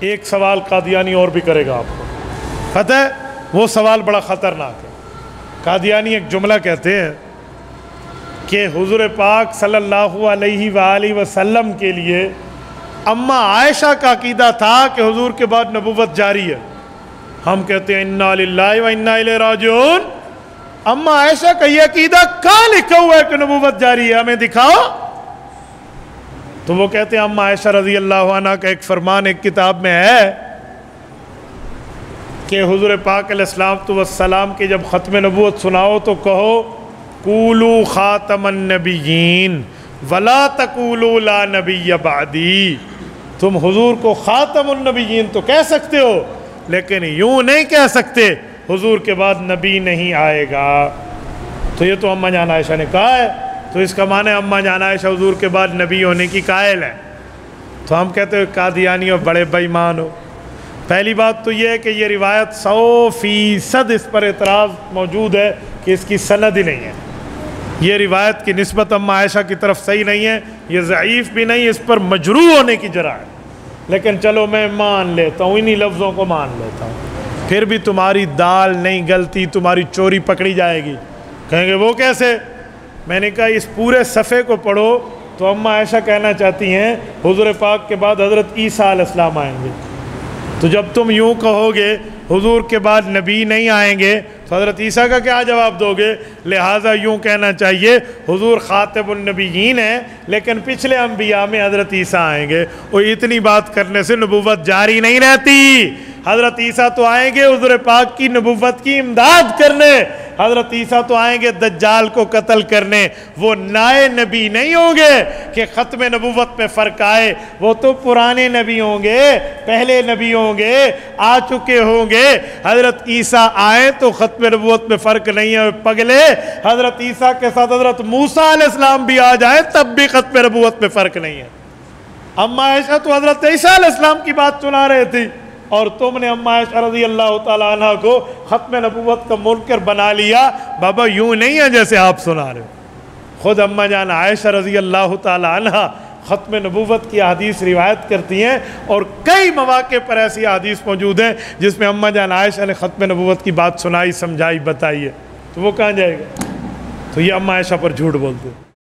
ایک سوال قادیانی اور بھی کرے گا آپ کو، پتہ ہے وہ سوال بڑا خطرناک ہے۔ قادیانی ایک جملہ کہتے ہیں کہ حضور پاک صلی اللہ علیہ وآلہ وسلم کے لیے اماں عائشہ کا عقیدہ تھا کہ حضور کے بعد نبوت جاری ہے۔ ہم کہتے ہیں انا للہ و انا الیہ راجعون۔ اماں عائشہ کا یہ عقیدہ کہاں لکھا ہوا ہے کہ نبوت جاری ہے؟ ہمیں دکھاؤ۔ تو وہ کہتے ہیں اماں عائشہ رضی اللہ عنہ کا ایک فرمان ایک کتاب میں ہے کہ حضور پاک علیہ السلام کے جب ختم نبوت سناؤ تو کہو قولو خاتم النبیین ولا تقولوا لا نبی بعدی۔ تم حضور کو خاتم النبیین تو کہہ سکتے ہو، لیکن یوں نہیں کہہ سکتے حضور کے بعد نبی نہیں آئے گا۔ تو یہ تو اماں جان عائشہ نے کہا ہے، تو اس کا معنی اماں جان عائشہ حضور کے بعد نبی ہونے کی قائل ہے۔ تو ہم کہتے ہیں قادیانی اور بڑے بے ایمان ہو۔ پہلی بات تو یہ ہے کہ یہ روایت 100% اس پر اعتراض موجود ہے کہ اس کی سند ہی نہیں ہے۔ یہ روایت کی نسبت اماں عائشہ کی طرف صحیح نہیں ہے، یہ ضعیف بھی نہیں، اس پر مجروح ہونے کی جرح ہے۔ لیکن چلو میں مان لیتا ہوں، انہی لفظوں کو مان لیتا ہوں، پھر بھی تمہاری دال نہیں گلتی، تمہاری چوری پکڑی جائے گی۔ کہیں گے وہ کیسے؟ میں نے کہا اس پورے صفحے کو پڑھو تو اماں عائشہ کہنا چاہتی ہیں حضور پاک کے بعد حضرت عیسیٰ علیہ السلام آئیں گے۔ تو جب تم یوں کہو گے حضور کے بعد نبی نہیں آئیں گے تو حضرت عیسیٰ کا کیا جواب دو گے؟ لہٰذا یوں کہنا چاہیے حضور خاتم النبیین ہیں لیکن پچھلے انبیاء میں حضرت عیسیٰ آئیں گے۔ اور اتنی بات کرنے سے نبوت جاری نہیں رہتی۔ حضرت عیسیٰ تو آئیں گے حضور پاک کی نبوت کی امداد کرنے، حضرت عیسیٰ تو آئیں گے دجال کو قتل کرنے۔ وہ نئے نبی نہیں ہوں گے کہ ختم نبوت میں فرق آئے، وہ تو پرانے نبی ہوں گے، پہلے نبی ہوں گے، آ چکے ہوں گے۔ حضرت عیسیٰ آئیں تو ختم نبوت میں فرق نہیں ہے پگلے، حضرت عیسیٰ کے ساتھ حضرت موسیٰ علیہ السلام بھی آ جائیں تب بھی ختم نبوت میں فرق نہیں ہے۔ اماں عائشہ تو حضرت عیسیٰ علیہ السلام کی بات سنا رہے تھی اور تم نے اماں عائشہ رضی اللہ تعالیٰ عنہ کو ختم نبوت کا منکر بنا لیا۔ بابا یوں نہیں ہے جیسے آپ سنا رہے ہو۔ خود اماں جان عائشہ رضی اللہ تعالیٰ عنہ ختم نبوت کی حدیث روایت کرتی ہیں، اور کئی مواقع پر ایسی حدیث موجود ہیں جس میں اماں جان عائشہ نے ختم نبوت کی بات سنائی، سمجھائی، بتائی ہے۔ تو وہ کہاں جائے گا؟ تو یہ اماں عائشہ پر جھوٹ بولتے ہیں۔